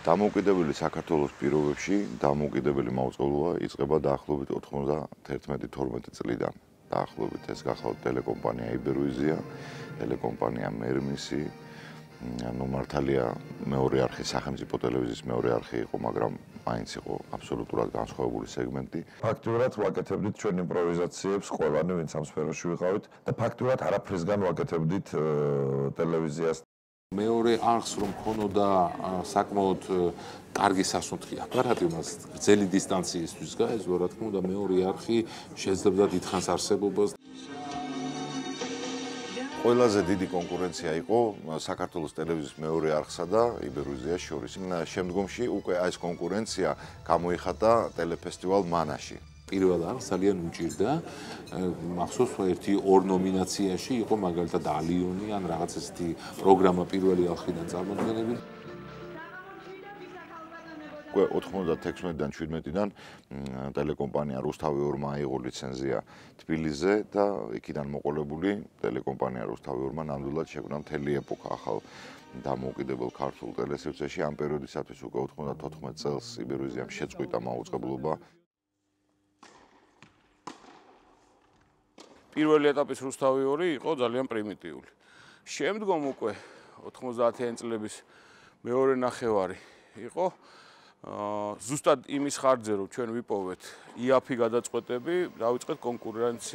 დამოუკიდებელი საქართველოს პირობებში დამოუკიდებელი მაუწყებლობა იწყება დაახლოებით 91-12 წლიდან. დაახლოებით ეს გახლავთ ტელეკომპანია იბერვიზია, ტელეკომპანია მერმისი, მართალია მეორე არხი სახელმწიფო ტელევიზიის მეორე არხი იყო, მაგრამ მაინც იყო აბსოლუტურად განსხვავებული სეგმენტი. ფაქტურად ვაკეთებდით ჩვენ იმპროვიზაციებს ყველანი, ვინც ამ სფეროში ვიყავით და ფაქტურად არაფრისგან ვაკეთებდით ტელევიზიას. მეორე არხს რომ ქონოდა საკმაოდ კარგი სასუნთქი აპარატი მას გრძელი დისტანციისთვის გაეძლო, რა თქმა უნდა, მეორე არხი შეძლებდა დიდხანს არსებობას. ყველაზე დიდი კონკურენცია იყო საქართველოს ტელევიზიის მეორე არხსა და იბერვიზიას შორის. შემდგომში უკვე ეს კონკურენცია გამოიხატა ტელეფესტივალ მანაში. პირველ არხს ძალიან უჭირდა, მახსოვს ერთ-ორ ნომინაციაში იყო მაგალითად ალიონი ან რაღაც ესეთი პროგრამა პირველი არხიდან წარმოდგენილი. უკვე 96-დან 17-დან ტელეკომპანია რუსთავი 2-მა აიღო ლიცენზია თბილისზე და იქიდან მოყოლებული ტელეკომპანია რუსთავი 2-მა ნამდვილად შექმნა მთელი ეპოქა ახალ დამოუკიდებელ ქართულ ტელესივრცეში. ამ პერიოდისათვის უკვე 94 წელს იბერვიზიამ შეწყვიტა მაუწყებლობა. პირველი ეტაპის რუსთავი 2 იყო ძალიან პრიმიტიული. შემდგომ უკვე 90-იანი წლების მეორე ნახევარი იყო ზუსტად იმის ხარჯზე, რომ ჩვენ ვიპოვეთ იაფი გადაწყვეტები, დავიწყეთ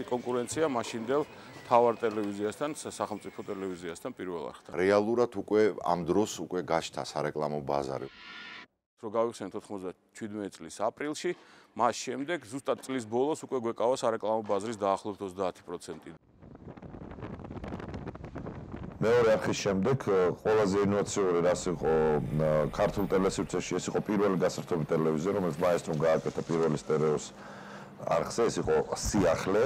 კონკურენცია მაშინდელ მთავარ ტელევიზიასთან, სახელმწიფო ტელევიზიასთან პირველ არხთან. რეალურად უკვე ამ დროს უკვე გაჩნდა სარეკლამო ბაზარი. რო გავიხსენეთ 97 წლის აპრილში, მას შემდეგ ზუსტად წლის ბოლოს უკვე გვეკავა სარეკლამო ბაზრის დაახლოებით 30%. მეორე არხის შემდეგ ყველაზე ინოვაციური რას იყო ქართულ ტელესივრცეში, ეს იყო პირველი გასართობი ტელევიზია, რომელიც მაესტრომ გააკეთა პირველი სტერეოს არხზე, ეს იყო სიახლე.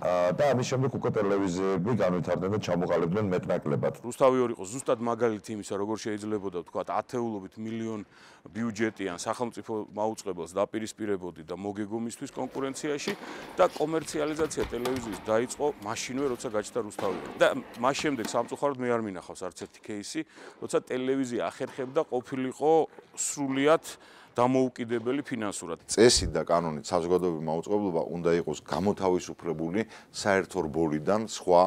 და ამის შემდეგ უკვე ტელევიზიები განვითარდნენ და ჩამოყალიბდნენ მეტნაკლებად. რუსთავი 2 იყო ზუსტად მაგალითი იმისა, როგორ შეიძლებოდა ვთქვათ, ათეულობით მილიონ ბიუჯეტიან სახელმწიფო მაუწყებელს დაპირისპირებოდი და მოგეგო მისთვის კონკურენციაში და კომერციალიზაცია ტელევიზიის დაიწყო მაშინვე, როცა გაჩნდა რუსთავი 2. და მას შემდეგ სამწუხაროდ მე არ მინახავს არც ერთი кейსი, როცა ტელევიზია ახერხებდა ყოფილიყო სრულიად დამოუკიდებელი ფინანსურად. წესით და კანონით საზოგადოებრივი მაუწყებლობა უნდა იყოს გამოთავისუფლებული საერთო რბოლიდან სხვა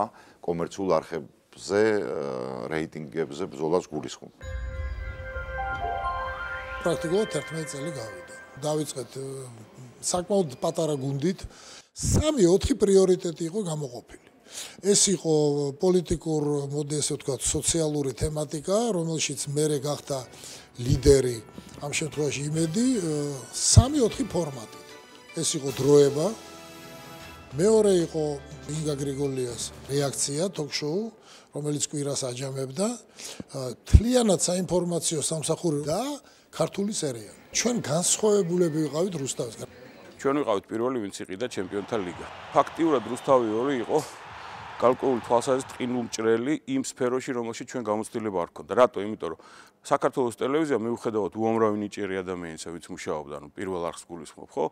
კომერციულ არხებზე რეიტინგებზე ბრძოლას გულისხმობ. პრაქტიკულად 11 წელი გავიდა. დავიწყეთ საკმაოდ პატარა გუნდით 3-4 პრიორიტეტი იყო გამოყოფილი. ეს იყო პოლიტიკურ, მოდი ესე ვთქვათ, სოციალური თემატიკა, რომელშიც მერე გახდა ლიდერი, ამ შემთხვევაში იმედი, 3-4 ფორმატით. ეს იყო დროება. მეორე იყო ინგა გრიგოლიას რეაქცია ток-შოუ, რომელიც კვირას აჯამებდა, თლიანად საინფორმაციო სამსახური და ქართული სერიალი. ჩვენ განსხვავებულები ვიყავით რუსთავისგან. ჩვენ ვიყავით პირველი, ვინც იყიდა ჩემპიონთა ლიგა. ფაქტიურად რუსთავი 2 იყო გარკვეული თვალსაზრისით ყინულმჭრელი იმ სფეროში, რომელშიც ჩვენ გამოცდილება არ ჰქონდა. რატო? იმიტომ რომ საქართველოს ტელევიზია მიუხედავად უამრავი ნიჭიერი ადამიანისა, ვინც მუშაობდა, ანუ პირველ არხს გულისხმობ, ხო?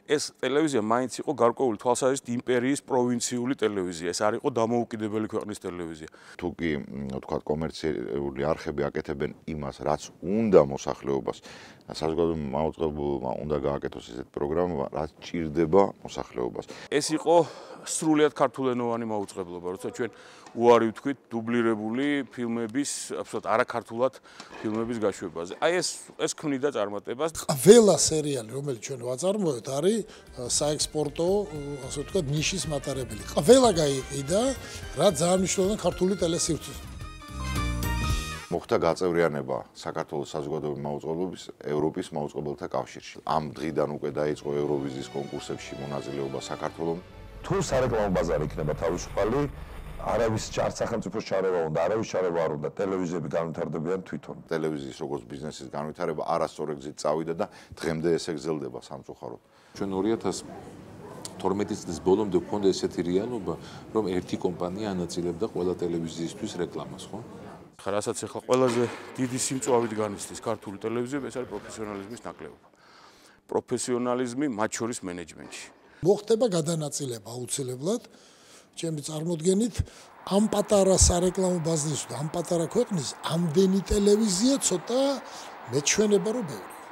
ეს ტელევიზია მაინც იყო გარკვეული თვალსაზრისით იმპერიის პროვინციული ტელევიზია. ეს არ იყო დამოუკიდებელი ქვეყნის ტელევიზია. თუ კი ვთქვათ კომერციული არხები აკეთებენ იმას, რაც უნდა მოსახლეობას, საზოგადოებრივ მაუწყებლობამ უნდა გააკეთოს ესეთ პროგრამა, რაც ჭირდება მოსახლეობას. ეს იყო სრულიად ქართულენოვანი მაუწყებლობა, როცა ჩვენ უარი ვთქვით დუბლირებული ფილმების, აბსოლუტურად არაქართულად ფილმების გაშვებაზე. აი ეს ქმნიდა წარმატებას. ყველა სერიალი, რომელიც ჩვენ ვაწარმოებთ, არის საექსპორტო, ასე ვთქვათ, ნიშის მატარებელი. ყველა გაიყიდა, რა ძალიან მნიშვნელოვანი ქართული ტელესივრცე. მოხდა გაწევრიანება საქართველოს საზოგადოებრივი მაუწყებლობის ევროპის მაუწყებელთა კავშირში. ამ დღიდან უკვე დაიწყო ევროვიზიის კონკურსებში მონაწილეობა საქართველოს. თუ სარეკლამო ბაზარი იქნება თავისუფალი, არავის არც სახელმწიფოს ჩარევა უნდა, არავის ჩარევა არ უნდა, ტელევიზიები განვითარდებიან თვითონ. ტელევიზიის როგორც ბიზნესის განვითარება არასწორ გზით წავიდა და დღემდე ესე გრძელდება სამწუხაროდ. ჩვენ 2012 წლის ბოლომდე გვქონდა ესეთი რეალობა, რომ ერთი კომპანია ანაწილებდა ყველა ტელევიზიისთვის რეკლამას, ხო? რასაც ახლა ყველაზე დიდი სიმწვავით განიცდის ქართული ტელევიზიები, ეს არის პროფესიონალიზმის ნაკლებობა. პროფესიონალიზმი მათ შორის მენეჯმენტში. მოხდება გადანაწილება აუცილებლად. ჩემი წარმოდგენით ამ პატარა სარეკლამო ბაზრის და ამ პატარა ქვეყნის ამდენი ტელევიზია ცოტა მეჩვენება რომ ბევრი